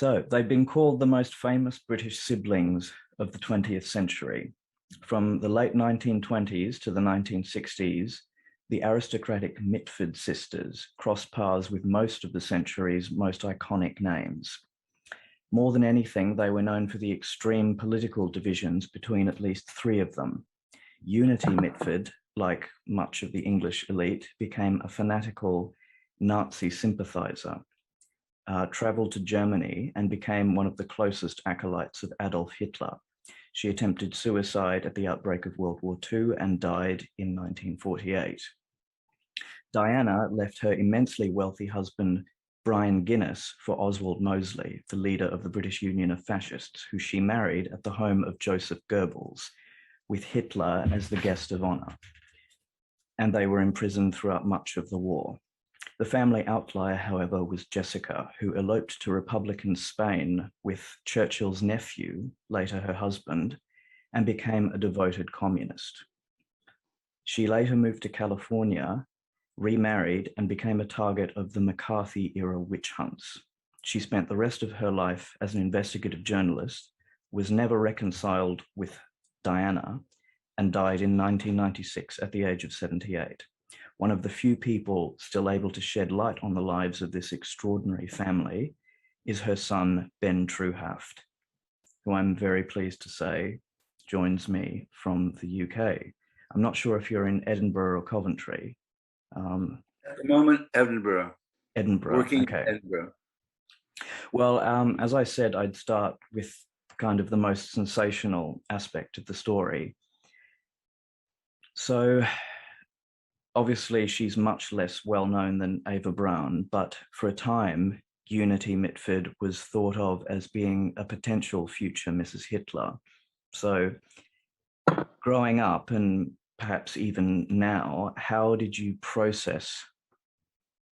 So they've been called the most famous British siblings of the 20th century. From the late 1920s to the 1960s, the aristocratic Mitford sisters crossed paths with most of the century's most iconic names. More than anything, they were known for the extreme political divisions between at least three of them. Unity Mitford, like much of the English elite, became a fanatical Nazi sympathizer, traveled to Germany and became one of the closest acolytes of Adolf Hitler. She attempted suicide at the outbreak of World War II and died in 1948. Diana left her immensely wealthy husband, Brian Guinness, for Oswald Mosley, the leader of the British Union of Fascists, who she married at the home of Joseph Goebbels, with Hitler as the guest of honor. And they were imprisoned throughout much of the war. The family outlier, however, was Jessica, who eloped to Republican Spain with Churchill's nephew, later her husband, and became a devoted communist. She later moved to California, remarried, and became a target of the McCarthy-era witch hunts. She spent the rest of her life as an investigative journalist, was never reconciled with Diana, and died in 1996 at the age of 78. One of the few people still able to shed light on the lives of this extraordinary family is her son, Ben Treuhaft, who I'm very pleased to say joins me from the UK. I'm not sure if you're in Edinburgh or Coventry. At the moment, Edinburgh. Edinburgh, Working okay. in Edinburgh. Well, as I said, I'd start with kind of the most sensational aspect of the story. So obviously she's much less well known than Ava Brown, but for a time, Unity Mitford was thought of as being a potential future Mrs. Hitler. So growing up, and perhaps even now, how did you process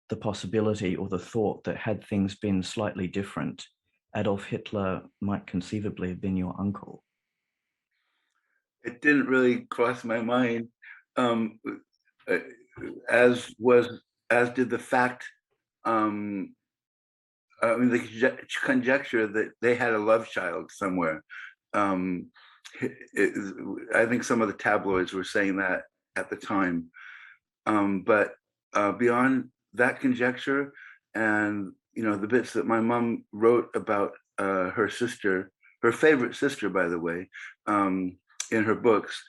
the possibility or the thought that had things been slightly different, Adolf Hitler might conceivably have been your uncle? It didn't really cross my mind, as did the fact, the conjecture that they had a love child somewhere. I think some of the tabloids were saying that at the time, but beyond that conjecture, and the bits that my mom wrote about her sister, her favorite sister, by the way, in her books,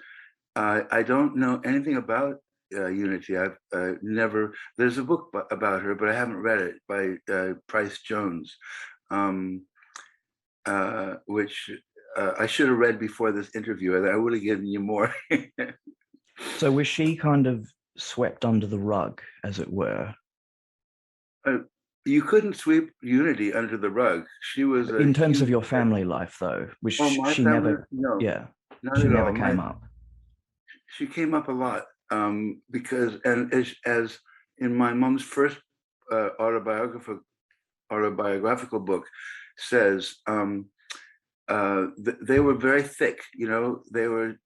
I don't know anything about Unity. I've never. There's a book about her, but I haven't read it, by Price Jones, which I should have read before this interview. I would have given you more. So was she kind of swept under the rug, as it were? You couldn't sweep Unity under the rug. She was in terms of your family life, though, which my she family, never, no, yeah, not she at never all. came up. She came up a lot, because, and as in my mom's first autobiographical book says, they were very thick. They were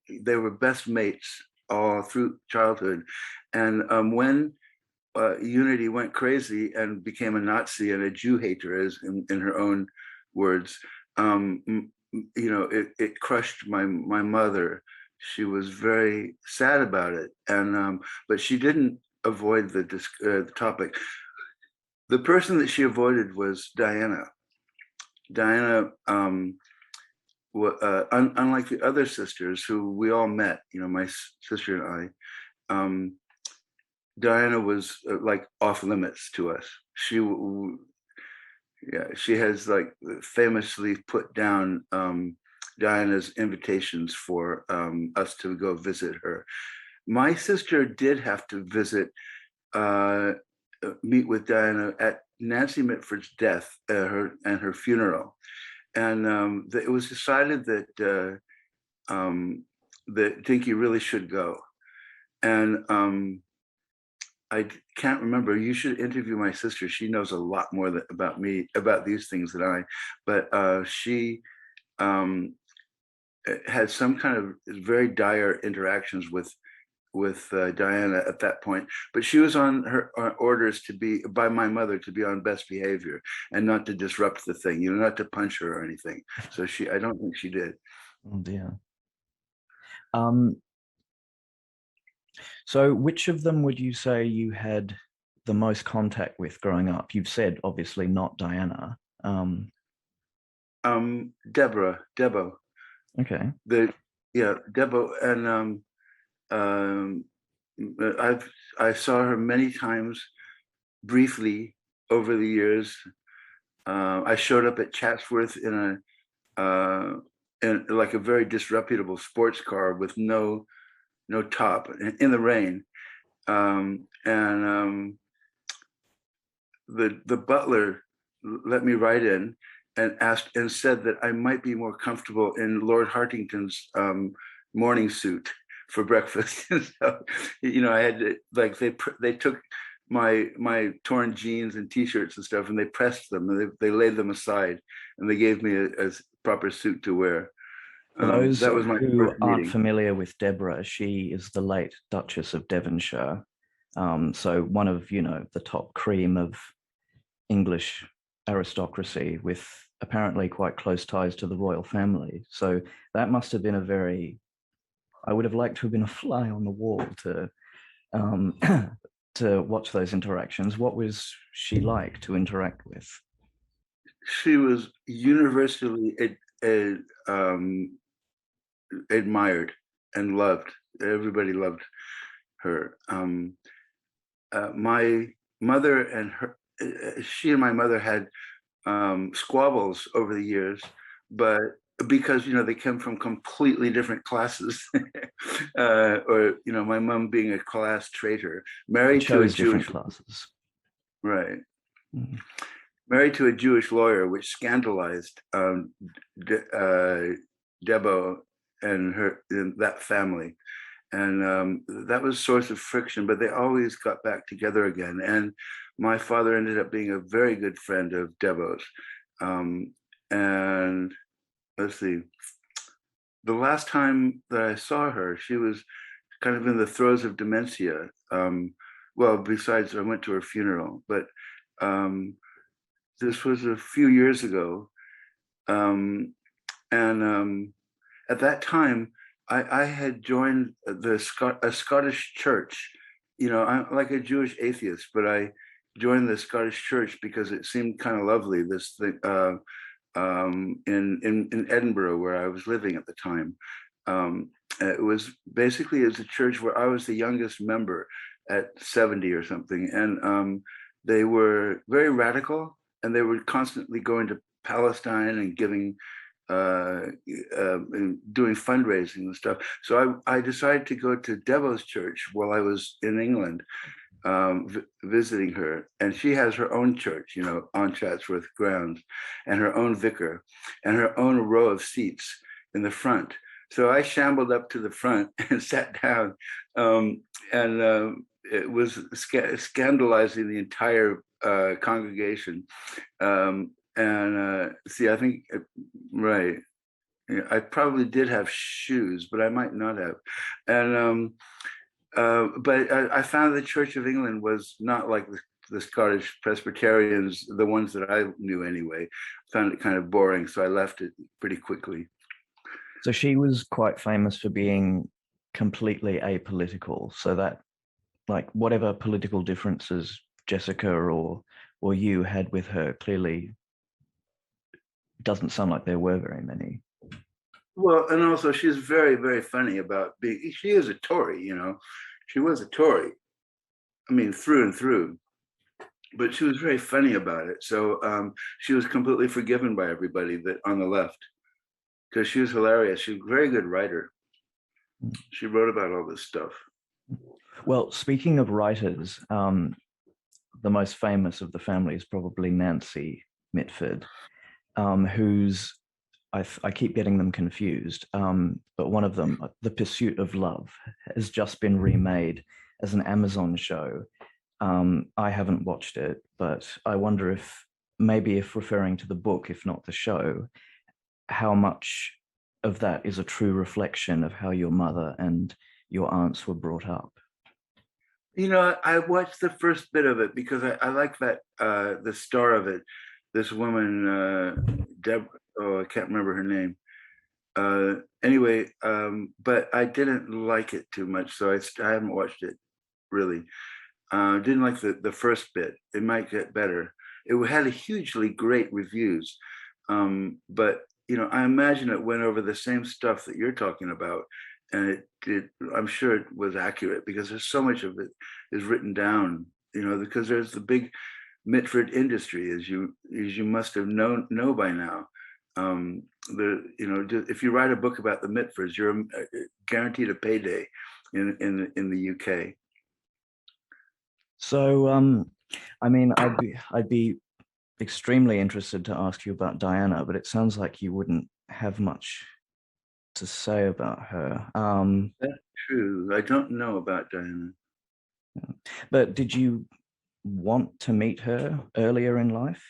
best mates all through childhood, and when Unity went crazy and became a Nazi and a Jew hater, as in her own words, it crushed my mother. She was very sad about it, and but she didn't avoid the topic. The person that she avoided was Diana. Diana, unlike the other sisters who we all met, my sister and I, Diana was like off limits to us. She has like famously put down Diana's invitations for us to go visit her. My sister did have to visit, meet with Diana at Nancy Mitford's death, her funeral, and it was decided that that Dinky really should go, and I can't remember. You should interview my sister. She knows a lot more about me, about these things than I. But she had some kind of very dire interactions with Diana at that point, but she was on her orders to be by my mother to be on best behavior and not to disrupt the thing, not to punch her or anything. So I don't think she did. Oh dear. So which of them would you say you had the most contact with growing up? You've said obviously not Diana. Debo. Okay. Debo, and I saw her many times briefly over the years. I showed up at Chatsworth in like a very disreputable sports car with no top in the rain, and the butler let me ride in and asked and said that I might be more comfortable in Lord Hartington's morning suit for breakfast. So, I had to, like, they took my torn jeans and t-shirts and stuff and they pressed them and they laid them aside and they gave me a proper suit to wear. For those that was my who first aren't meeting. familiar with Deborah, she is the late Duchess of Devonshire. So one of, the top cream of English aristocracy with apparently quite close ties to the royal family. So that must have been I would have liked to have been a fly on the wall to um, to watch those interactions. What was she like to interact with? She was universally admired and loved. Everybody loved her. My mother and she and my mother had squabbles over the years, but because they came from completely different classes, or my mom being a class traitor, It married to a shows different Jewish, classes. right, Mm. married to a Jewish lawyer, which scandalized Debo and that family. And that was a source of friction, but they always got back together again. And my father ended up being a very good friend of Debo's. And let's see, the last time that I saw her, she was kind of in the throes of dementia. Well, besides, I went to her funeral, but this was a few years ago. And at that time, I had joined a Scottish church. I'm like a Jewish atheist, but I joined the Scottish church because it seemed kind of lovely. This thing in Edinburgh, where I was living at the time. It was a church where I was the youngest member at 70 or something, and they were very radical, and they were constantly going to Palestine and giving and doing fundraising and stuff. So I decided to go to Devo's church while I was in England, visiting her. And she has her own church, on Chatsworth grounds, and her own vicar, and her own row of seats in the front. So I shambled up to the front and sat down, and it was scandalizing the entire congregation. See, I think, right. Yeah, I probably did have shoes, but I might not have. And but I found the Church of England was not like the Scottish Presbyterians, the ones that I knew anyway. Found it kind of boring, so I left it pretty quickly. So she was quite famous for being completely apolitical. So that, like, whatever political differences Jessica or you had with her, clearly doesn't sound like there were very many. Well, and also she's very, very funny about being. She is a Tory, She was a Tory. I mean, through and through. But she was very funny about it. So she was completely forgiven by everybody that on the left, because she was hilarious. She was a very good writer. She wrote about all this stuff. Well, speaking of writers, the most famous of the family is probably Nancy Mitford, who's I keep getting them confused, but one of them, The Pursuit of Love, has just been remade as an Amazon show. I haven't watched it, but I wonder if referring to the book, if not the show, how much of that is a true reflection of how your mother and your aunts were brought up? I watched the first bit of it because I like that the star of it, this woman, Deb. Oh, I can't remember her name. Anyway, but I didn't like it too much, so I haven't watched it really. Didn't like the first bit. It might get better. It had a hugely great reviews, but I imagine it went over the same stuff that you're talking about, and it did. I'm sure it was accurate because there's so much of it is written down. Because there's the big Mitford industry, as you must have know by now. If you write a book about the Mitfords, you're guaranteed a payday in the UK. So, I mean, I'd be extremely interested to ask you about Diana, but it sounds like you wouldn't have much to say about her. That's true. I don't know about Diana. But did you want to meet her earlier in life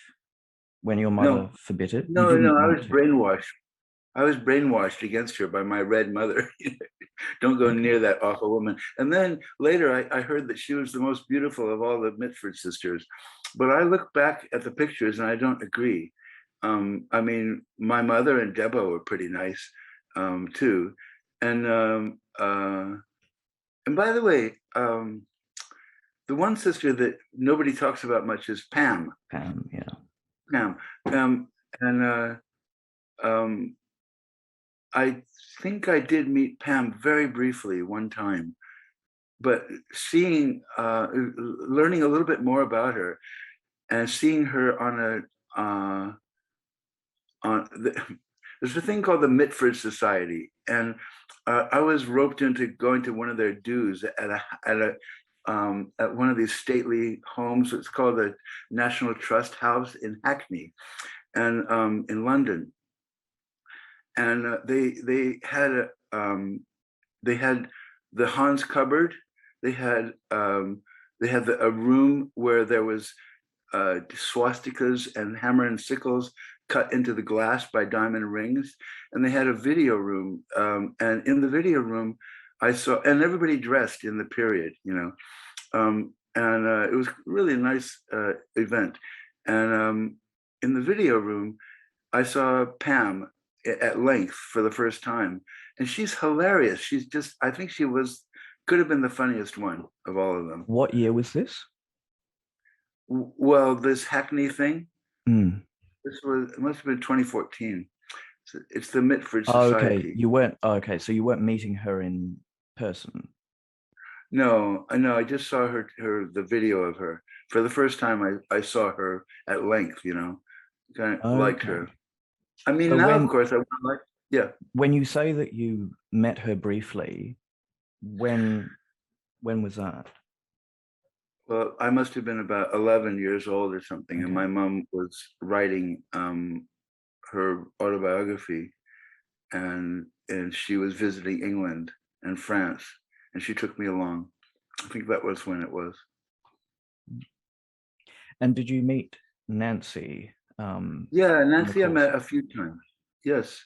when your mother No, forbid it? You no. didn't I want was to. brainwashed. I was brainwashed against her by my red mother. Don't go Okay. near that awful woman. And then later, I heard that she was the most beautiful of all the Mitford sisters. But I look back at the pictures and I don't agree. I mean, my mother and Debo were pretty nice too. And by the way, the one sister that nobody talks about much is Pam. Yeah. Pam. And I think I did meet Pam very briefly one time, but learning a little bit more about her and seeing her there's a thing called the Mitford Society, and I was roped into going to one of their dues at one of these stately homes. It's called the National Trust House in Hackney, and in London. And they had the Hans cupboard. They had a room where there was swastikas and hammer and sickles cut into the glass by diamond rings, and they had a video room. And in the video room, I saw, and everybody dressed in the period, and it was really a nice event. And in the video room, I saw Pam at length for the first time, and she's hilarious. She's just, I think could have been the funniest one of all of them. What year was this? Well, this Hackney thing, Mm. it must have been 2014. It's the Mitford Oh, okay. Society. You weren't. Oh, okay. So you weren't meeting her in person. No, I know. I just saw the video of her for the first time. I saw her at length. Kind of liked Okay. her. I mean, So now of course I would like. Yeah. when you say that you met her briefly, when was that? Well, I must have been about 11 years old or something, and Okay. my mom was writing her autobiography, and she was visiting England and France, and she took me along. I think that was when it was. And did you meet Nancy? Yeah, In the Nancy I course met of. a few times. Yes,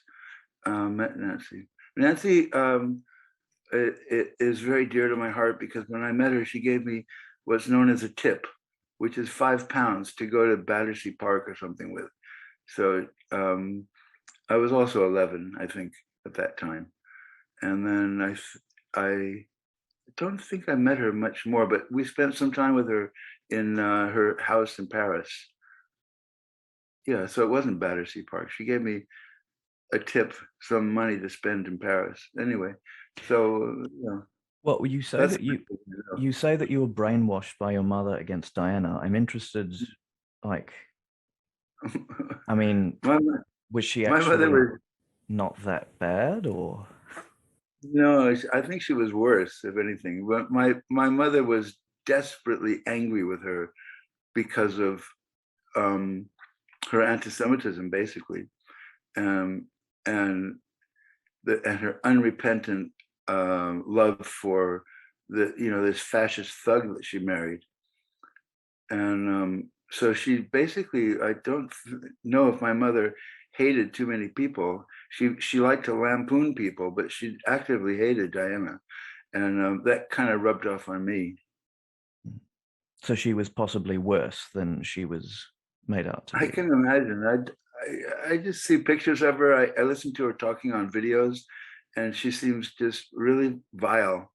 met Nancy. Nancy it is very dear to my heart because when I met her, she gave me what's known as a tip, which is £5 to go to Battersea Park or something with. So I was also 11, I think, at that time. And then I don't think I met her much more, but we spent some time with her in her house in Paris. Yeah, so it wasn't Battersea Park. She gave me a tip, some money to spend in Paris. Anyway, so Well, you say that's that you say that you were brainwashed by your mother against Diana. I'm interested, like, I mean, my was she my mother actually was not that bad, or? no, I think she was worse, if anything. But my mother was desperately angry with her because of her anti-Semitism, basically, um, and and her unrepentant love for this fascist thug that she married. And so she basically, I don't know if my mother hated too many people. She liked to lampoon people, but she actively hated Diana. and that kind of rubbed off on me. So she was possibly worse than she was made out to I be. can imagine. I just see pictures of her. I listen to her talking on videos, and she seems just really vile.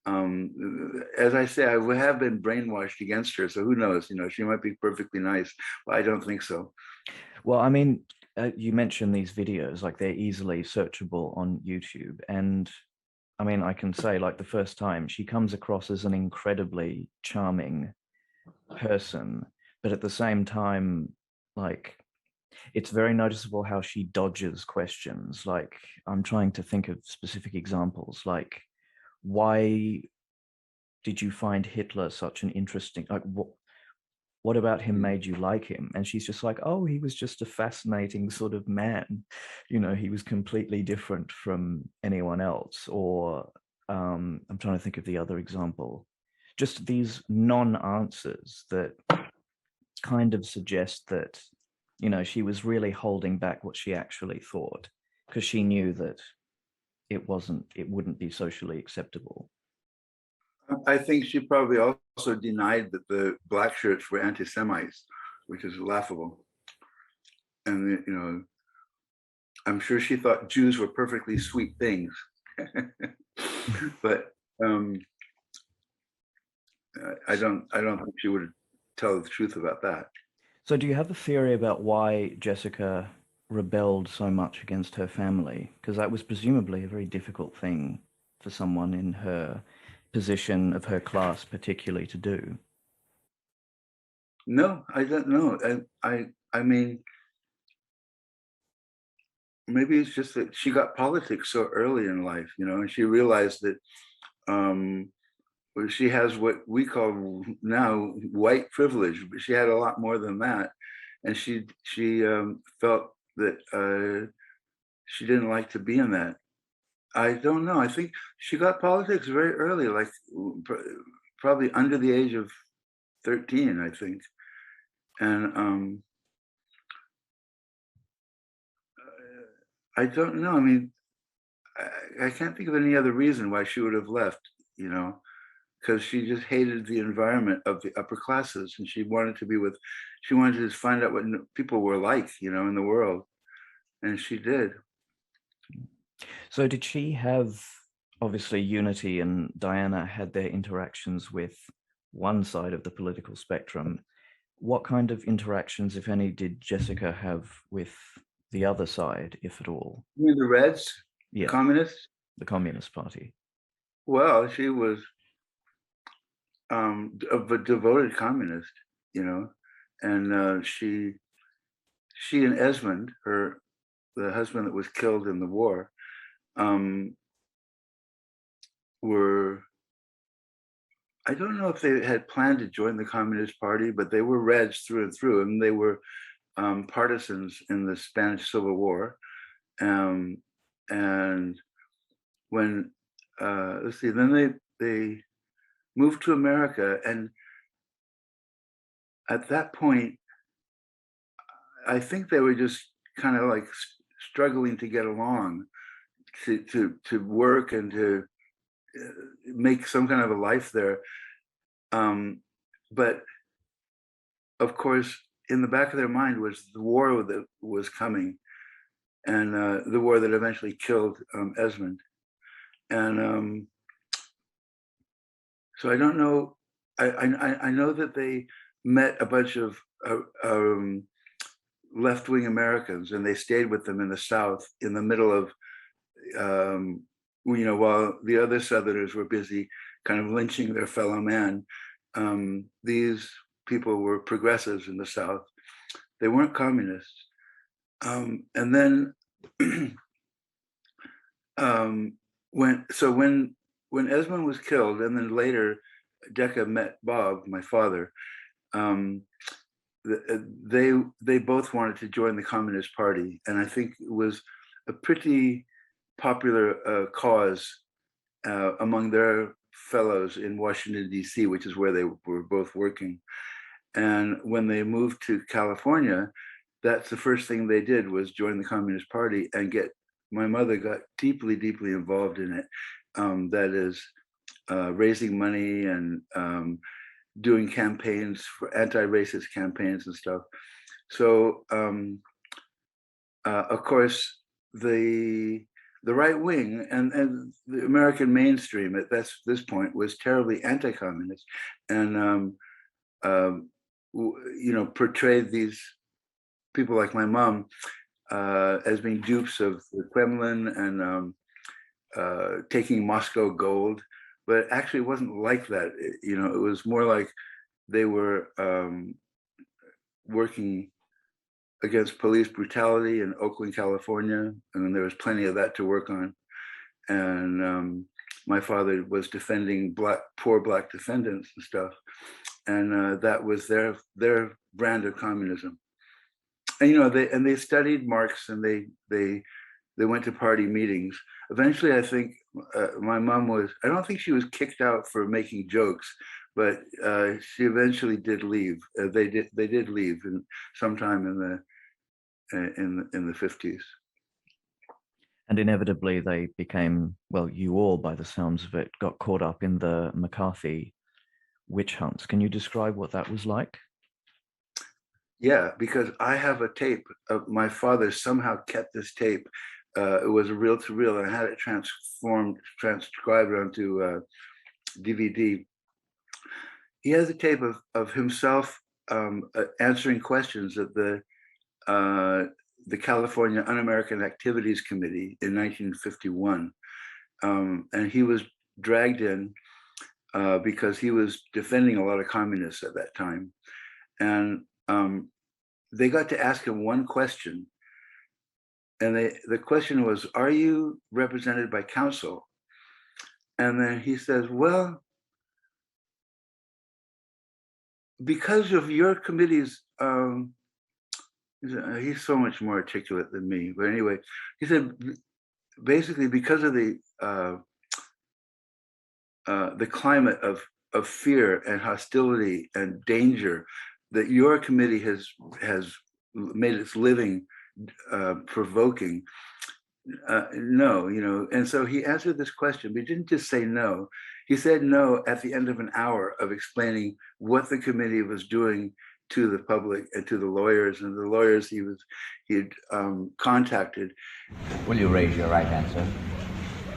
As I say, I have been brainwashed against her, so who knows? She might be perfectly nice, but I don't think so. Well, I mean, you mentioned these videos, like they're easily searchable on YouTube. And I mean, I can say, like, the first time she comes across as an incredibly charming person, but at the same time, like, it's very noticeable how she dodges questions. Like, I'm trying to think of specific examples, like, why did you find Hitler such an interesting, like, what about him made you like him? And she's just like, oh, he was just a fascinating sort of man. He was completely different from anyone else. Or I'm trying to think of the other example. Just these non-answers that kind of suggest that, she was really holding back what she actually thought because she knew that it wouldn't be socially acceptable. I think she probably also denied that the black shirts were anti-Semites, which is laughable. And I'm sure she thought Jews were perfectly sweet things, but I don't think she would tell the truth about that. So do you have a theory about why Jessica rebelled so much against her family? Because that was presumably a very difficult thing for someone in her position of her class particularly to do. No, I don't know. I mean, maybe it's just that she got politics so early in life, and she realized that she has what we call now white privilege, but she had a lot more than that, and she felt that she didn't like to be in that. I don't know. I think she got politics very early, like probably under the age of 13, I think, and I don't know. I mean, I can't think of any other reason why she would have left, because she just hated the environment of the upper classes, and she wanted to find out what people were like, in the world, and she did. So did she have, obviously Unity and Diana had their interactions with one side of the political spectrum. What kind of interactions, if any, did Jessica have with the other side, if at all? You mean the Reds, the Yeah, communists? the Communist Party. Well, she was a devoted communist, and she and Esmond, the husband that was killed in the war, um, were, I don't know if they had planned to join the Communist Party, but they were Reds through and through, and they were partisans in the Spanish Civil War. Um, and when let's see, then they moved to America, and at that point, I think they were just kind of like struggling to get along, to work and to make some kind of a life there. But of course, in the back of their mind was the war that was coming, and the war that eventually killed Esmond. And so I don't know. I know that they met a bunch of left-wing Americans, and they stayed with them in the South in the middle of, while the other Southerners were busy kind of lynching their fellow man. These people were progressives in the South. They weren't communists. And then when Esmond was killed, and then later Decca met Bob, my father, they both wanted to join the Communist Party, and I think it was a pretty popular cause among their fellows in Washington, D.C., which is where they were both working. And when they moved to California, that's the first thing they did was join the Communist Party and my mother got deeply, deeply involved in it. That is, raising money and doing campaigns for anti-racist campaigns and stuff. So, of course, the right wing and the American mainstream at this point was terribly anti-communist, and portrayed these people like my mom as being dupes of the Kremlin and taking Moscow gold. But actually, it wasn't like that. It was more like they were working against police brutality in Oakland, California, and there was plenty of that to work on. And my father was defending poor black defendants and stuff, and that was their brand of communism. And they studied Marx, and they went to party meetings. Eventually, I think my mom I don't think she was kicked out for making jokes, but she eventually did leave. They did leave sometime in the 50s. And inevitably they became, well, you all, by the sounds of it, got caught up in the McCarthy witch hunts. Can you describe what that was like? Yeah, because I have a tape of my father somehow kept this tape. It was a reel-to-reel, and I had it transcribed onto DVD. He has a tape of himself answering questions at the California Un-American Activities Committee in 1951. And he was dragged in because he was defending a lot of communists at that time. And they got to ask him one question. And the question was, are you represented by counsel? And then he says, well, because of your committee's, he's so much more articulate than me. But anyway, he said, basically, because of the climate of fear and hostility and danger that your committee has made its living provoking, no, and so he answered this question, but he didn't just say no. He said no at the end of an hour of explaining what the committee was doing to the public and to the lawyers, and the lawyers he had contacted. Will you raise your right hand, sir?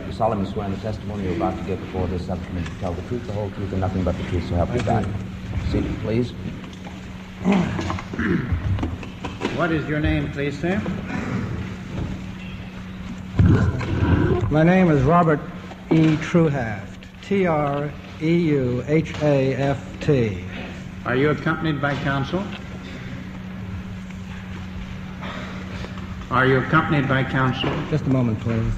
You solemnly swear in the testimony you're about to give before this subcommittee to tell the truth, the whole truth, and nothing but the truth, so help you God. Seated, please. What is your name, please, sir? My name is Robert E. Treuhaft, Treuhaft. Are you accompanied by counsel? Are you accompanied by counsel? Just a moment, please.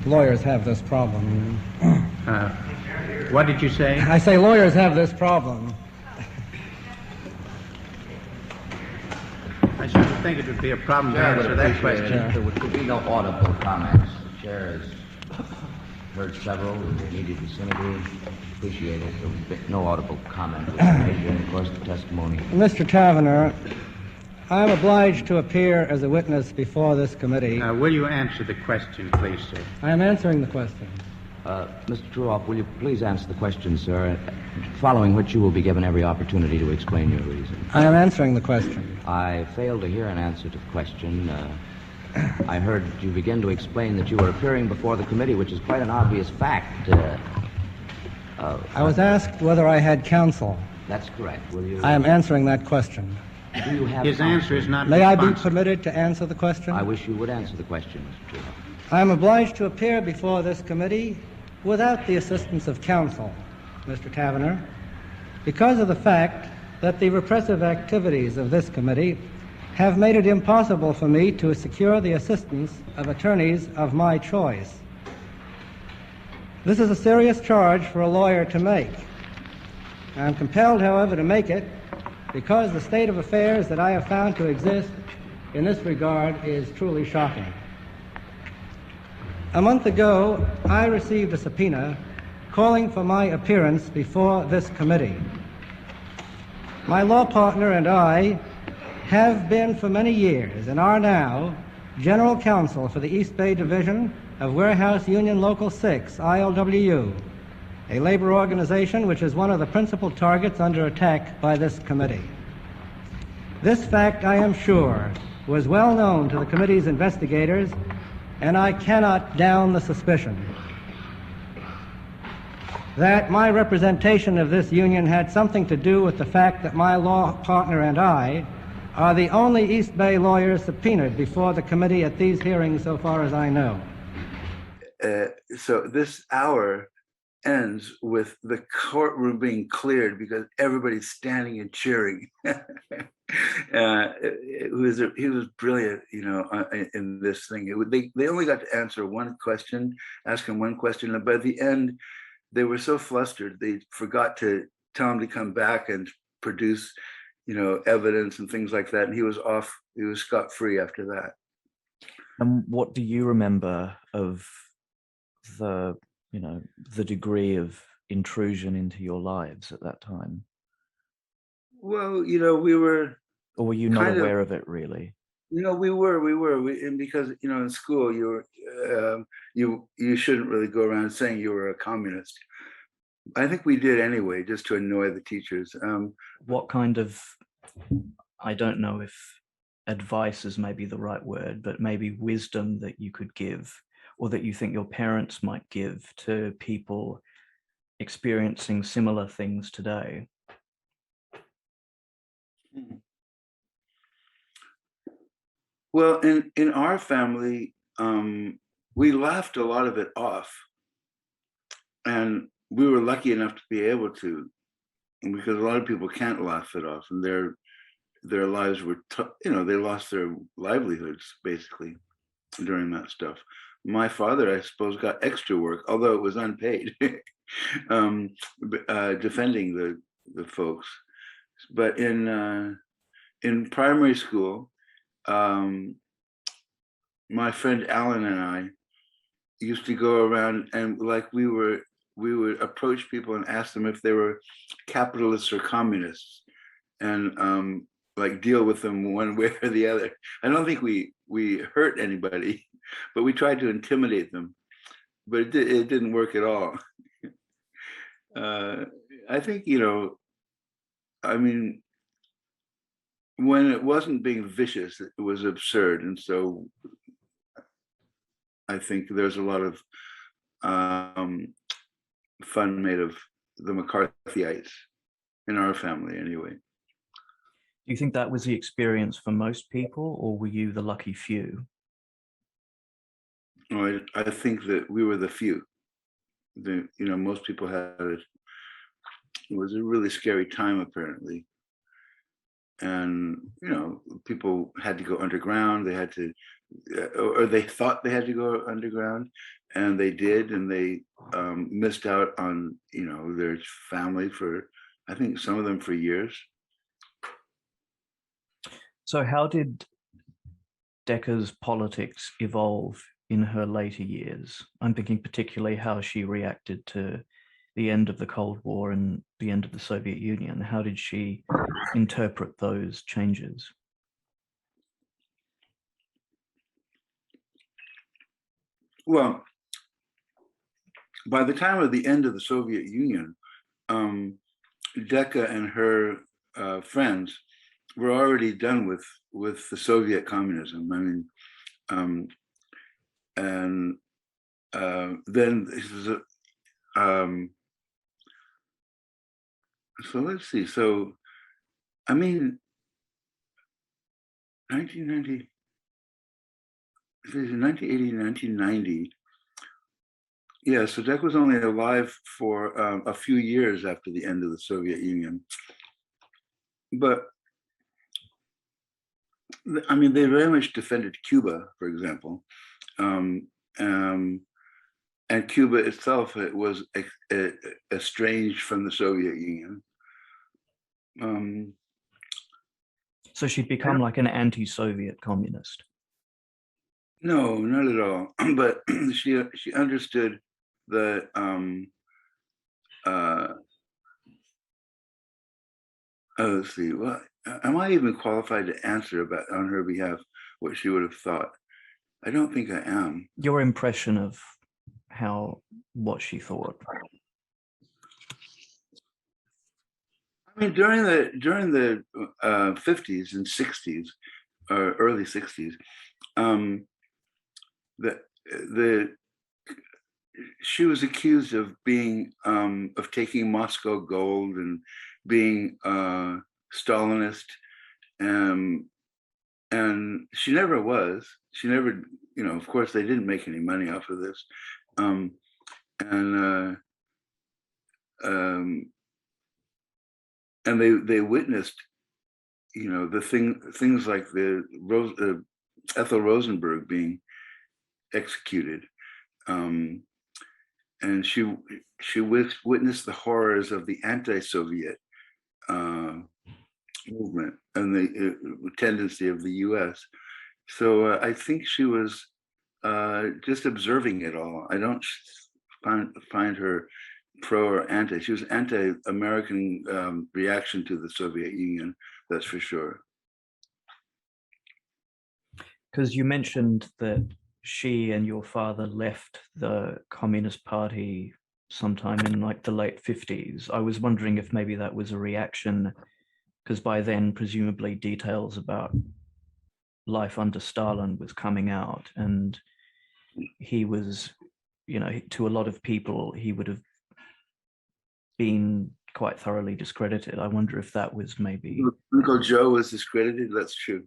Lawyers have this problem. What did you say? I say lawyers have this problem. I should think it would be a problem to answer that question. There would be no audible comments. The chair has heard several in the immediate vicinity. Appreciate it. There would be no audible comment was made during the course of the testimony. Mr. Tavener, I am obliged to appear as a witness before this committee. Will you answer the question, please, sir? I am answering the question. Mr. Treuhaft, will you please answer the question, sir, following which you will be given every opportunity to explain your reason. I am answering the question. I failed to hear an answer to the question. I heard you begin to explain that you were appearing before the committee, which is quite an obvious fact. I was asked whether I had counsel. That's correct. Will you? I am answering that question. Do you have His counsel? answer is not May I be responsive. permitted to answer the question? I wish you would answer the question, Mr. Treuhaft. I am obliged to appear before this committee without the assistance of counsel, Mr. Tavener, because of the fact that the repressive activities of this committee have made it impossible for me to secure the assistance of attorneys of my choice. This is a serious charge for a lawyer to make. I am compelled, however, to make it because the state of affairs that I have found to exist in this regard is truly shocking. A month ago, I received a subpoena calling for my appearance before this committee. My law partner and I have been for many years and are now General Counsel for the East Bay Division of Warehouse Union Local 6, ILWU, a labor organization which is one of the principal targets under attack by this committee. This fact, I am sure, was well known to the committee's investigators, and I cannot down the suspicion that my representation of this union had something to do with the fact that my law partner and I are the only East Bay lawyers subpoenaed before the committee at these hearings so far as I know. So this hour ends with the courtroom being cleared because everybody's standing and cheering. He was brilliant, in this thing. They only got to answer one question, ask him one question, and by the end, they were so flustered they forgot to tell him to come back and produce, evidence and things like that. And he was off. He was scot-free after that. And what do you remember of the degree of intrusion into your lives at that time? Well, we were. Or were you not aware of it really? We were, and because in school you shouldn't really go around saying you were a communist. I think we did anyway, just to annoy the teachers. What kind of, I don't know if advice is maybe the right word, but maybe wisdom that you could give, or that you think your parents might give to people experiencing similar things today? Well, in our family, we laughed a lot of it off, and we were lucky enough to be able to, because a lot of people can't laugh it off, and their lives were, they lost their livelihoods basically during that stuff. My father, I suppose, got extra work, although it was unpaid, defending the folks. But in primary school, my friend Alan and I used to go around and we would approach people and ask them if they were capitalists or communists, and deal with them one way or the other. I don't think we hurt anybody, but we tried to intimidate them, but it didn't work at all. I think, when it wasn't being vicious, it was absurd. And so I think there's a lot of fun made of the McCarthyites in our family anyway. Do you think that was the experience for most people, or were you the lucky few? No, I think that we were the few. Most people had it. It was a really scary time, apparently. And, people had to go underground. They had to, or they thought they had to go underground, and they did, and they missed out on, their family for, I think some of them for years. So how did Decca's politics evolve in her later years? I'm thinking particularly how she reacted to the end of the Cold War and the end of the Soviet Union. How did she interpret those changes? Well, by the time of the end of the Soviet Union, Decca and her friends were already done with the Soviet communism. And then this is so let's see. So, 1980, 1990. Yeah, so Decca was only alive for a few years after the end of the Soviet Union. But they very much defended Cuba, for example. And Cuba itself, it was estranged from the Soviet Union. So she'd become like an anti-Soviet communist? No, not at all. But she understood that let's see. Well, am I even qualified to answer about on her behalf what she would have thought? I don't think I am. Your impression of what she thought. I mean, during the 50s and 60s, or early 60s, the she was accused of being of taking Moscow gold and being Stalinist, and she never was. She never, of course, they didn't make any money off of this, and they witnessed, the things like the Ethel Rosenberg being executed, and she witnessed the horrors of the anti-Soviet movement and the tendency of the U.S. So I think she was just observing it all. I don't find her pro or anti. She was anti-American reaction to the Soviet Union, that's for sure. Because you mentioned that she and your father left the Communist Party sometime in like the late 50s. I was wondering if maybe that was a reaction, because by then presumably details about life under Stalin was coming out, and he was, to a lot of people, he would have been quite thoroughly discredited. I wonder if that was maybe... Uncle Joe was discredited, that's true.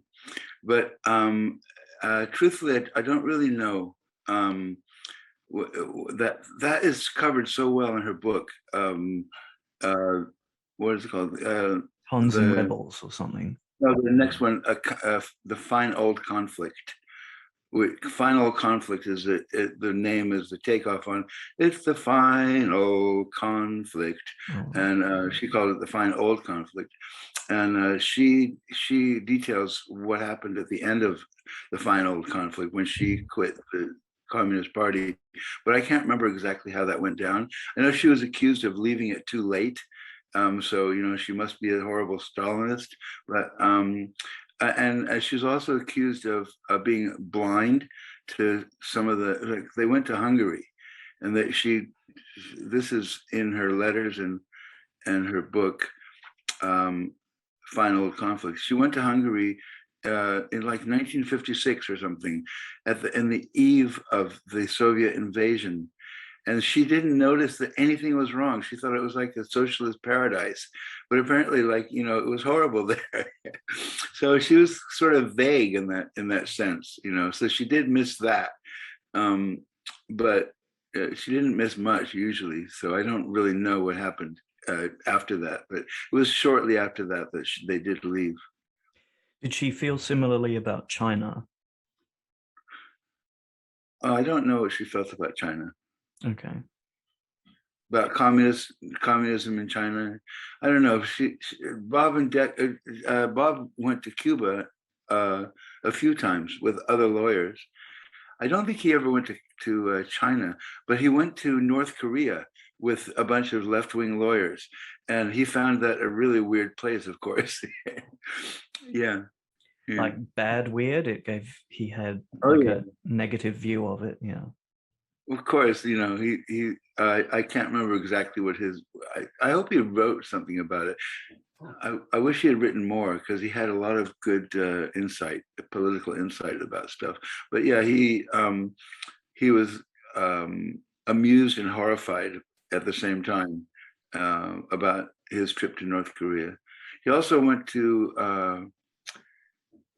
But truthfully, I don't really know. That is covered so well in her book. What is it called? Huns and Rebels or something. No, the next one, The Fine Old Conflict. Fine Old Conflict is the name is the takeoff on It's the Fine Old Conflict. Oh. And she called it the Fine Old Conflict. And she details what happened at the end of the Fine Old Conflict when she quit the Communist Party. But I can't remember exactly how that went down. I know she was accused of leaving it too late. So, she must be a horrible Stalinist. But and she was also accused of being blind to some of they went to Hungary, and this is in her letters and her book, Fine Old Conflict. She went to Hungary in like 1956 or something, in the eve of the Soviet invasion. And she didn't notice that anything was wrong. She thought it was like a socialist paradise, but apparently, it was horrible there. So she was sort of vague in that sense, So she did miss that, but she didn't miss much usually. So I don't really know what happened after that, but it was shortly after that they did leave. Did she feel similarly about China? I don't know what she felt about China. Okay. About communism in China, I don't know. Bob went to Cuba a few times with other lawyers. I don't think he ever went to China, but he went to North Korea with a bunch of left-wing lawyers, and he found that a really weird place, of course. Yeah. Like bad weird. He had a negative view of it. Yeah. Of course, I can't remember exactly what I hope he wrote something about it. I wish he had written more, because he had a lot of good political insight about stuff. But yeah, he was amused and horrified at the same time about his trip to North Korea. He also went to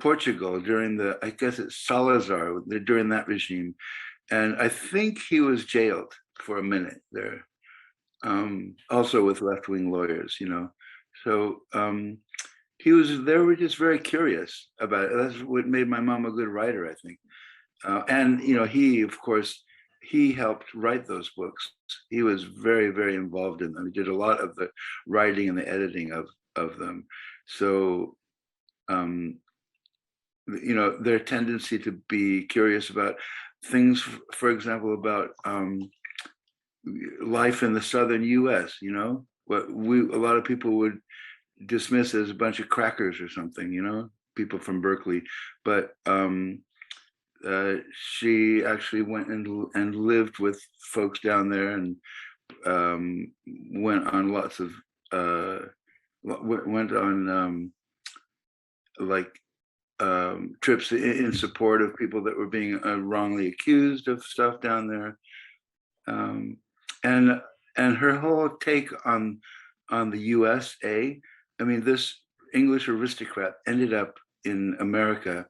Portugal during I guess it's Salazar, during that regime. And I think he was jailed for a minute there, also with left-wing lawyers, So they were just very curious about it. That's what made my mom a good writer, I think. And, he, of course, he helped write those books. He was very, very involved in them. He did a lot of the writing and the editing of them. So, their tendency to be curious about things, for example, about life in the southern U.S. What a lot of people would dismiss as a bunch of crackers or something, people from Berkeley. But she actually went and lived with folks down there, and went on lots of went on trips in support of people that were being wrongly accused of stuff down there. And her whole take on the USA, I mean, this English aristocrat ended up in America.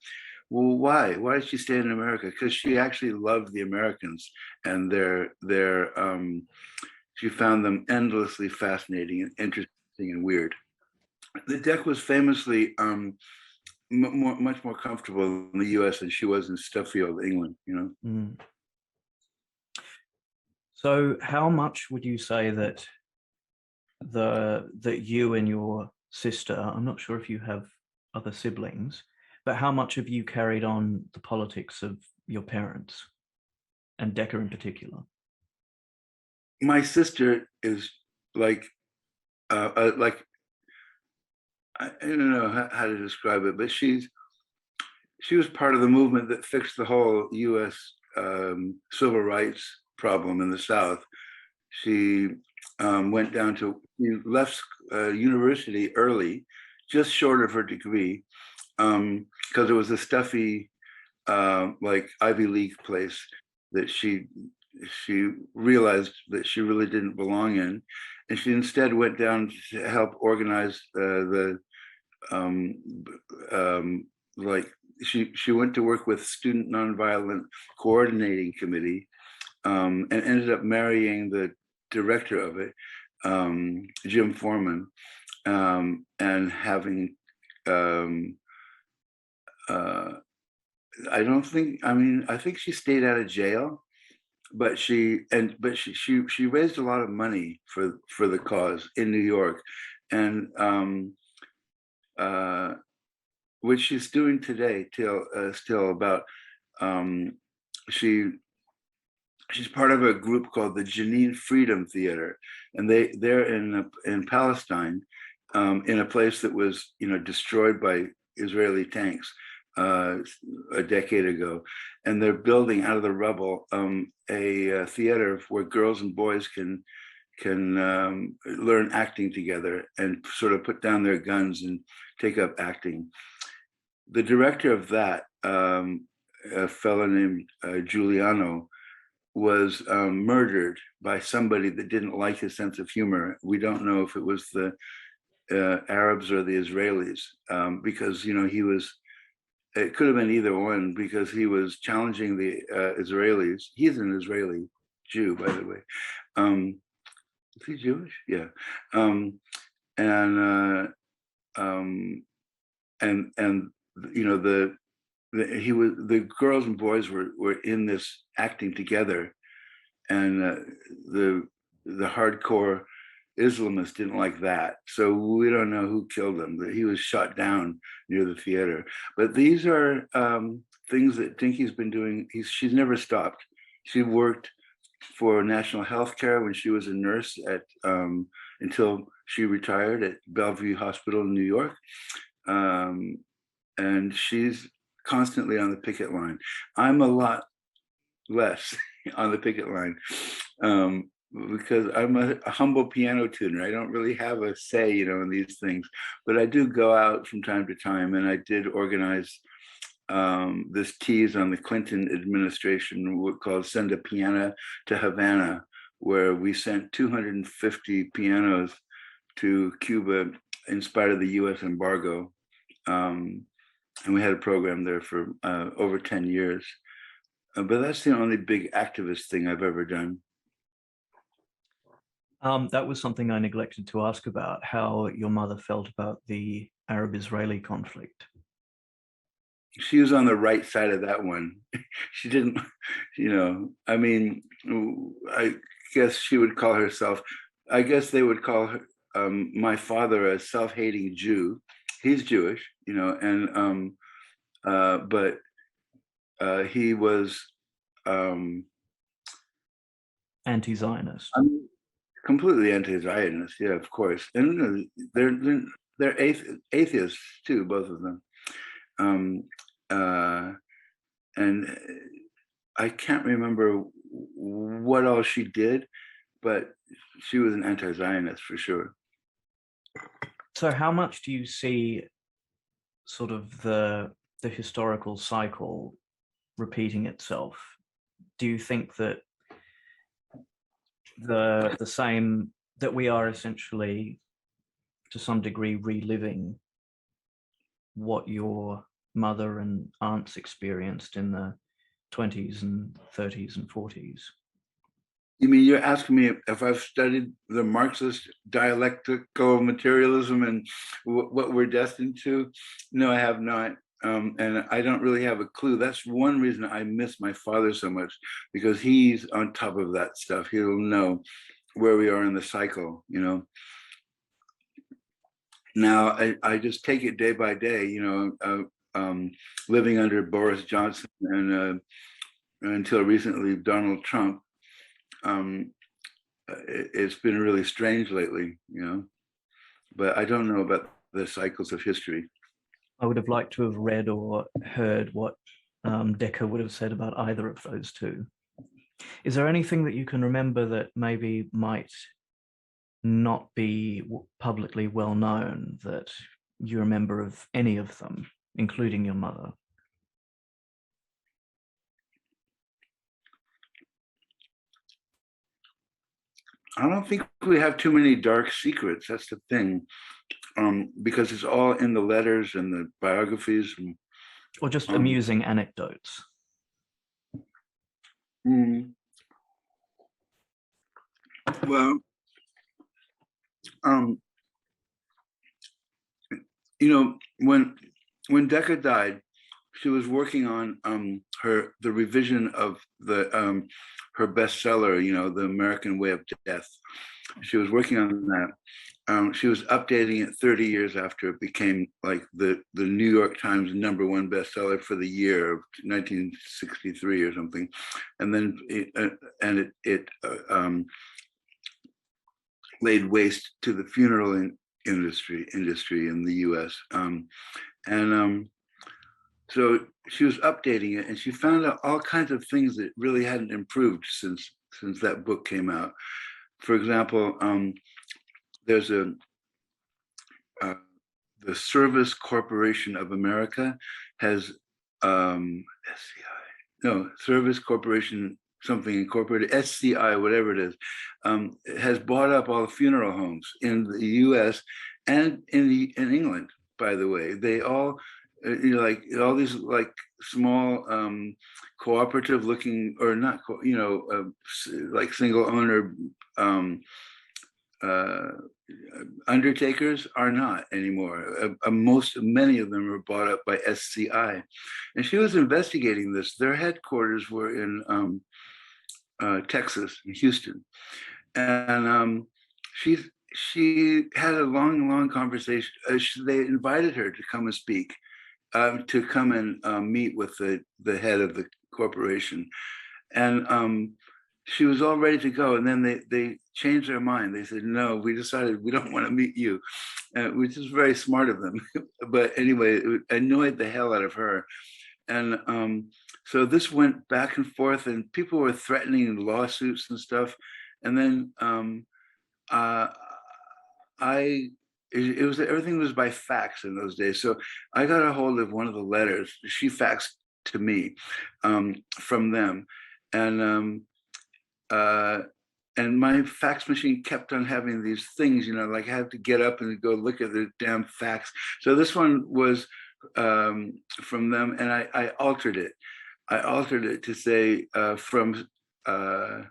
Well, why? Why did she stay in America? Because she actually loved the Americans, and she found them endlessly fascinating and interesting and weird. The deck was famously much more comfortable in the U.S. than she was in Stuffield, England. Mm. So, how much would you say that that you and your sister, I'm not sure if you have other siblings, but how much have you carried on the politics of your parents and Decca in particular? My sister is like I don't know how to describe it, but she was part of the movement that fixed the whole U.S. Civil rights problem in the South. She left university early, just short of her degree, because it was a stuffy, like Ivy League place that she realized that she really didn't belong in, and she instead went down to help organize she went to work with Student Nonviolent Coordinating Committee, and ended up marrying the director of it, Jim Foreman, and having I think she stayed out of jail, but she raised a lot of money for the cause in New York, and which she's doing today still about she's part of a group called the Jenin Freedom Theater, and they're in Palestine, in a place that was destroyed by Israeli tanks a decade ago, and they're building out of the rubble a theater where girls and boys can learn acting together and sort of put down their guns and take up acting. The director of that, a fellow named Giuliano, was murdered by somebody that didn't like his sense of humor. We don't know if it was the Arabs or the Israelis, because he was. It could have been either one, because he was challenging the Israelis. He's an Israeli Jew, by the way. Is he Jewish? Yeah. And the girls and boys were in this acting together, and the hardcore Islamists didn't like that, so we don't know who killed him. He was shot down near the theater. But these are things that Dinky's been doing. She's never stopped. She worked for national health care when she was a nurse until she retired at Bellevue Hospital in New York, and she's constantly on the picket line. I'm a lot less on the picket line, because I'm a humble piano tuner. I don't really have a say, in these things, but I do go out from time to time, and I did organize this tease on the Clinton administration called Send a Piano to Havana, where we sent 250 pianos to Cuba in spite of the US embargo. And we had a program there for over 10 years. But that's the only big activist thing I've ever done. That was something I neglected to ask about, how your mother felt about the Arab-Israeli conflict. She was on the right side of that one. She didn't, I guess she would call herself, I guess they would call her, my father a self-hating Jew. He's Jewish, and but he was anti-Zionist. Completely anti-Zionist, yeah, of course. And they're atheists too, both of them. And I can't remember what all she did, but she was an anti-Zionist for sure. So how much do you see sort of the historical cycle repeating itself? Do you think that the same, that we are essentially to some degree reliving what your mother and aunts experienced in the 20s and 30s and 40s? You mean you're asking me if I've studied the Marxist dialectical materialism and what we're destined to? No, I have not. And I don't really have a clue. That's one reason I miss my father so much, because he's on top of that stuff. He'll know where we are in the cycle, you know. Now, I just take it day by day, you know, living under Boris Johnson and until recently Donald Trump. It's been really strange lately, you know, but I don't know about the cycles of history. I would have liked to have read or heard what Decker would have said about either of those two. Is there anything that you can remember that maybe might not be publicly well known that you remember of any of them, including your mother? I don't think we have too many dark secrets. That's the thing, because it's all in the letters and the biographies. Or just amusing anecdotes? Well, you know, when Decca died, she was working on the revision of the her bestseller, you know, The American Way of Death. She was working on that. She was updating it 30 years after it became like the New York Times #1 bestseller for the year of 1963 or something, and then it laid waste to the funeral industry in the U.S. So she was updating it, and she found out all kinds of things that really hadn't improved since that book came out. For example, there's the Service Corporation of America has Service Corporation something incorporated, SCI, whatever it is, has bought up all the funeral homes in the U.S. and in England. By the way, they all, you know, like all these like small cooperative looking, or not, you know, like single owner undertakers are not anymore. Many of them are bought up by SCI, and she was investigating this. Their headquarters were in Texas, in Houston, and she had a long conversation. They invited her to come and speak, to come and meet with the head of the corporation, and she was all ready to go, and then they changed their mind. They said, no, we decided we don't want to meet you, which is very smart of them. But anyway, it annoyed the hell out of her. And so this went back and forth, and people were threatening lawsuits and stuff. And then everything was by fax in those days. So I got a hold of one of the letters she faxed to me from them. And my fax machine kept on having these things, you know, like I had to get up and go look at the damn fax. So this one was from them, and I altered it. I altered it to say from their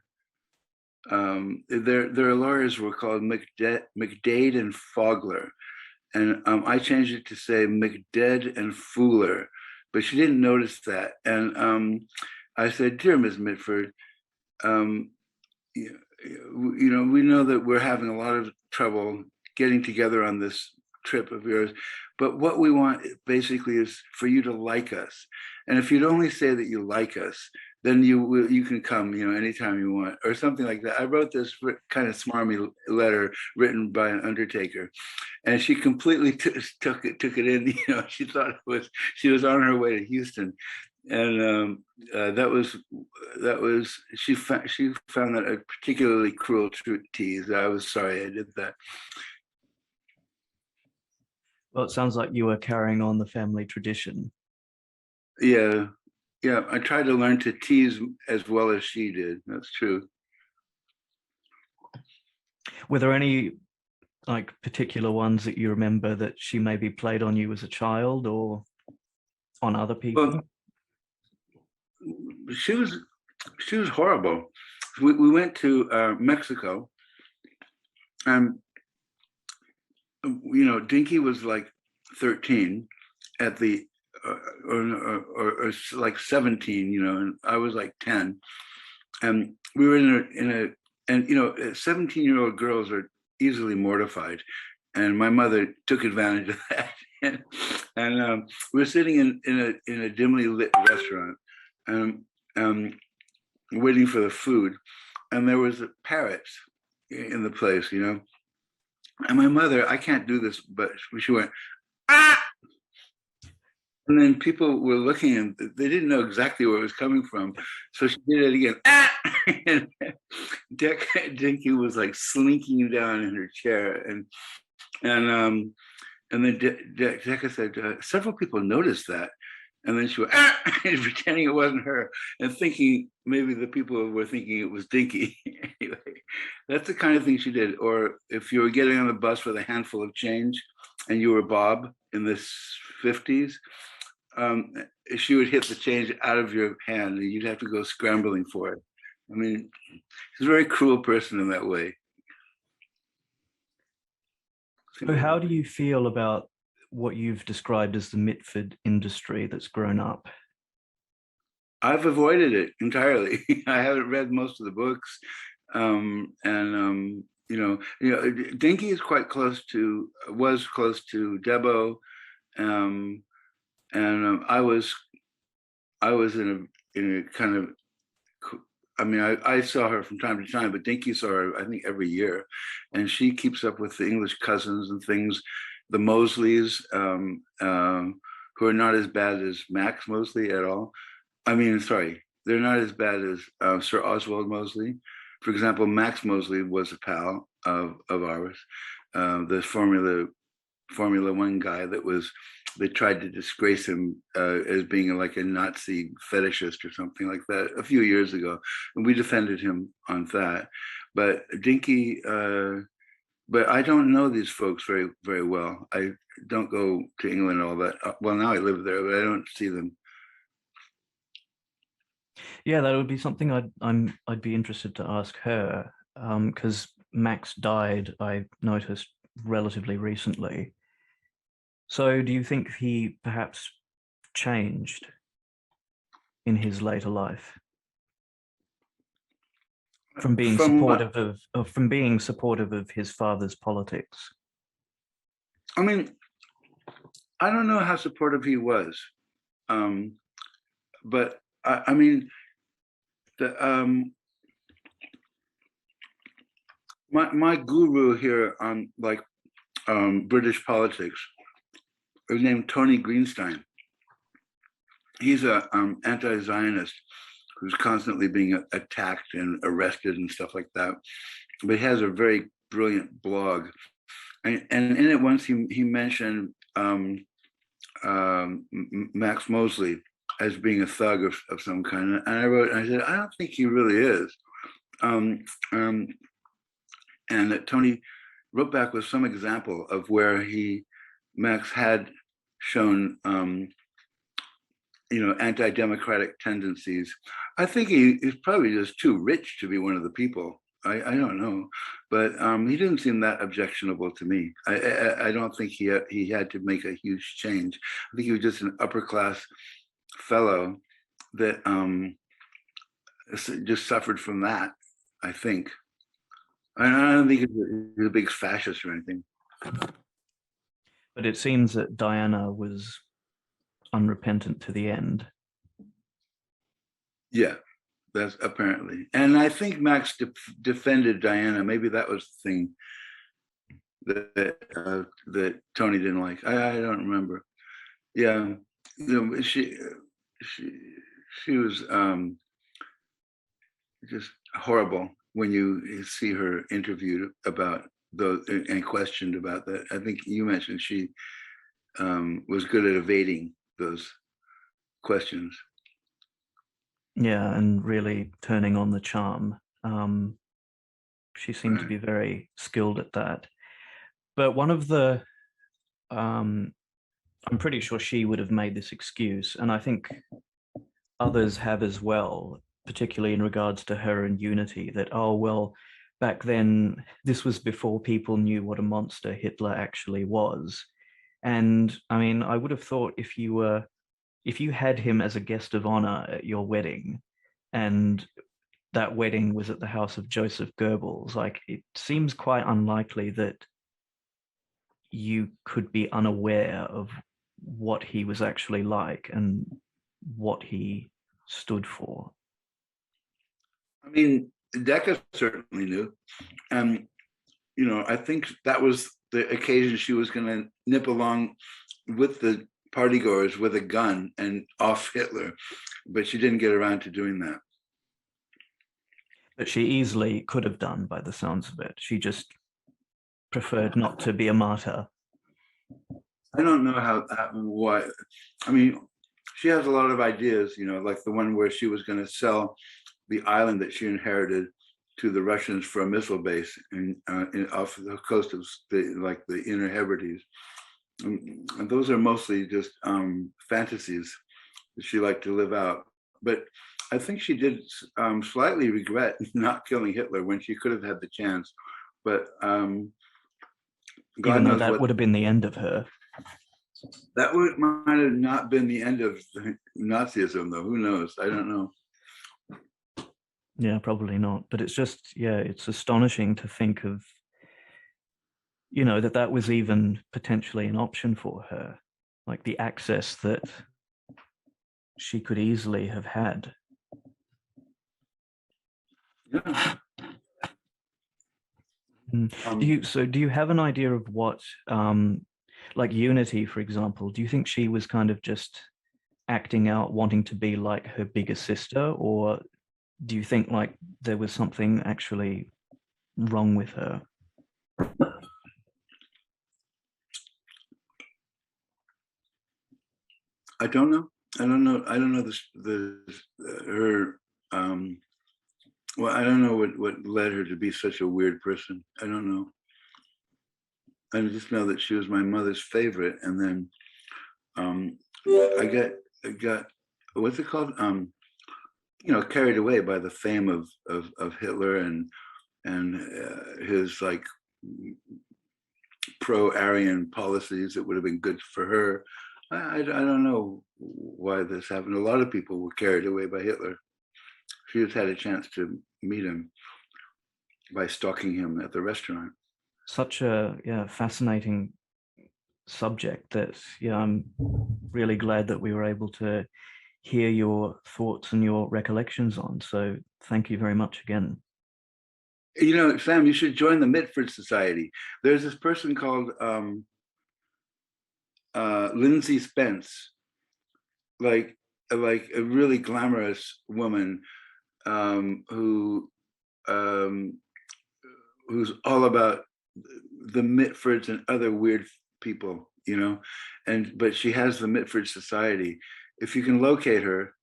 lawyers were called McDade and Fogler, and I changed it to say McDead and Fooler, but she didn't notice that. And I said, dear Ms. Mitford, you know, we know that we're having a lot of trouble getting together on this trip of yours. But what we want basically is for you to like us. And if you'd only say that you like us, then you can come, anytime you want, or something like that. I wrote this kind of smarmy letter written by an undertaker, and she completely took it in. She thought she was on her way to Houston, and she found that a particularly cruel tease. I was sorry I did that. Well, it sounds like you were carrying on the family tradition. Yeah, I tried to learn to tease as well as she did. That's true. Were there any particular ones that you remember that she maybe played on you as a child or on other people? Well, she was horrible. We went to Mexico, and Dinky was like 13 at the or like 17, and I was like 10, and we were in a 17-year-old girls are easily mortified, and my mother took advantage of that. and we were sitting in a dimly lit restaurant, waiting for the food, and there was parrots in the place, and my mother, I can't do this, but she went, ah! And then people were looking, and they didn't know exactly where it was coming from. So she did it again. Ah! And Dinky was like slinking down in her chair. And then Jessica said, several people noticed that. And then she went, ah! And pretending it wasn't her, and thinking maybe the people were thinking it was Dinky. Anyway, that's the kind of thing she did. Or if you were getting on the bus with a handful of change and you were Bob in the 50s, she would hit the change out of your hand and you'd have to go scrambling for it. I mean, she's a very cruel person in that way. So how do you feel about what you've described as the Mitford industry that's grown up? I've avoided it entirely. I haven't read most of the books. Dinky is was close to Debo. I was in a kind of, I saw her from time to time, but Dinky saw her, I think, every year. And she keeps up with the English cousins and things, the Mosleys, who are not as bad as Max Mosley at all. They're not as bad as Sir Oswald Mosley. For example, Max Mosley was a pal of ours, the Formula One guy they tried to disgrace him as being like a Nazi fetishist or something like that a few years ago. And we defended him on that. But Dinky, but I don't know these folks very, very well. I don't go to England all that. Well, now I live there, but I don't see them. Yeah, that would be something I'd be interested to ask her, because Max died, I noticed, relatively recently. So do you think he perhaps changed in his later life from being supportive of his father's politics? I mean, I don't know how supportive he was, but my guru here on British politics is named Tony Greenstein. He's a anti-Zionist who's constantly being attacked and arrested and stuff like that. But he has a very brilliant blog, and in it once he mentioned Max Mosley as being a thug of some kind, and I said, I don't think he really is. And that Tony wrote back with some example of where Max had shown anti-democratic tendencies. I think he's probably just too rich to be one of the people. I don't know, but he didn't seem that objectionable to me. I don't think he had to make a huge change. I think he was just an upper class fellow that just suffered from that, I think. I don't think he's a big fascist or anything. But it seems that Diana was unrepentant to the end. Yeah, that's apparently. And I think Max defended Diana. Maybe that was the thing that Tony didn't like. I don't remember. Yeah, she was just horrible when you see her interviewed about those and questioned about that. I think you mentioned she was good at evading those questions. Yeah, and really turning on the charm. She seemed to be very skilled at that. But one of the, I'm pretty sure she would have made this excuse, and I think others have as well, particularly in regards to her and Unity, that, oh, well, back then, this was before people knew what a monster Hitler actually was. And I mean, I would have thought if you had him as a guest of honor at your wedding, and that wedding was at the house of Joseph Goebbels, like, it seems quite unlikely that you could be unaware of what he was actually like and what he stood for. I mean, Decca certainly knew. And, I think that was the occasion she was going to nip along with the partygoers with a gun and off Hitler, but she didn't get around to doing that. But she easily could have done, by the sounds of it. She just preferred not to be a martyr. I don't know why. I mean, she has a lot of ideas, like the one where she was going to sell the island that she inherited to the Russians for a missile base off the coast of the Inner Hebrides. And those are mostly just fantasies that she liked to live out. But I think she did slightly regret not killing Hitler when she could have had the chance. But God knows that would have been the end of her. That might have not been the end of Nazism, though. Who knows? I don't know. Yeah, probably not. But it's just, it's astonishing to think of, that was even potentially an option for her, like the access that she could easily have had. Yeah. Do you have an idea of what, like Unity, for example, do you think she was kind of just acting out, wanting to be like her bigger sister, or do you think like there was something actually wrong with her? I don't know. I don't know her. Well, I don't know what led her to be such a weird person. I don't know. I just know that she was my mother's favorite, and then I got what's it called? Carried away by the fame of Hitler and his like pro-Aryan policies that would have been good for her. I don't know why this happened. A lot of people were carried away by Hitler. She just had a chance to meet him by stalking him at the restaurant. Such a fascinating subject that I'm really glad that we were able to hear your thoughts and your recollections on. So thank you very much again. Sam, you should join the Mitford Society. There's this person called Lindsay Spence, like a really glamorous woman who's all about the Mitfords and other weird people, but she has the Mitford Society. If you can locate her,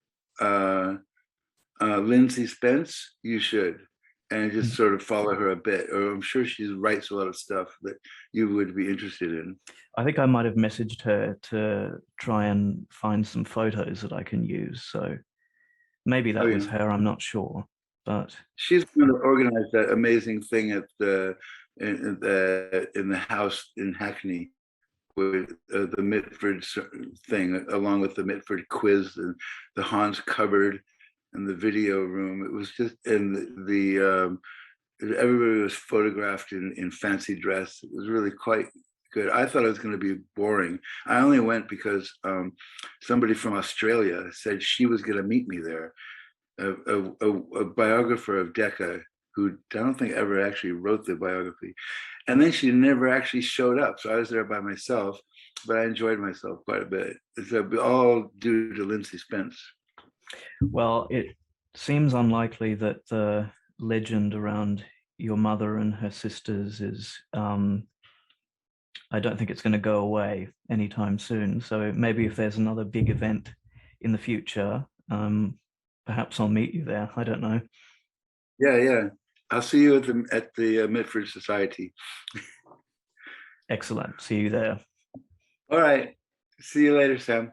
Lindsay Spence, you should, and just sort of follow her a bit. Or I'm sure she writes a lot of stuff that you would be interested in. I think I might have messaged her to try and find some photos that I can use. So maybe that was her. I'm not sure, but she's going to organize that amazing thing at in the house in Hackney with the Mitford thing, along with the Mitford quiz and the Hans cupboard and the video room. It was just, and everybody was photographed in fancy dress. It was really quite good. I thought it was going to be boring. I only went because somebody from Australia said she was going to meet me there. A biographer of Decca, who I don't think ever actually wrote the biography. And then she never actually showed up. So I was there by myself, but I enjoyed myself quite a bit. It's all due to Lindsay Spence. Well, it seems unlikely that the legend around your mother and her sisters is, I don't think it's going to go away anytime soon. So maybe if there's another big event in the future, perhaps I'll meet you there. I don't know. Yeah. I'll see you at the Mitford Society. Excellent. See you there. All right. See you later, Sam.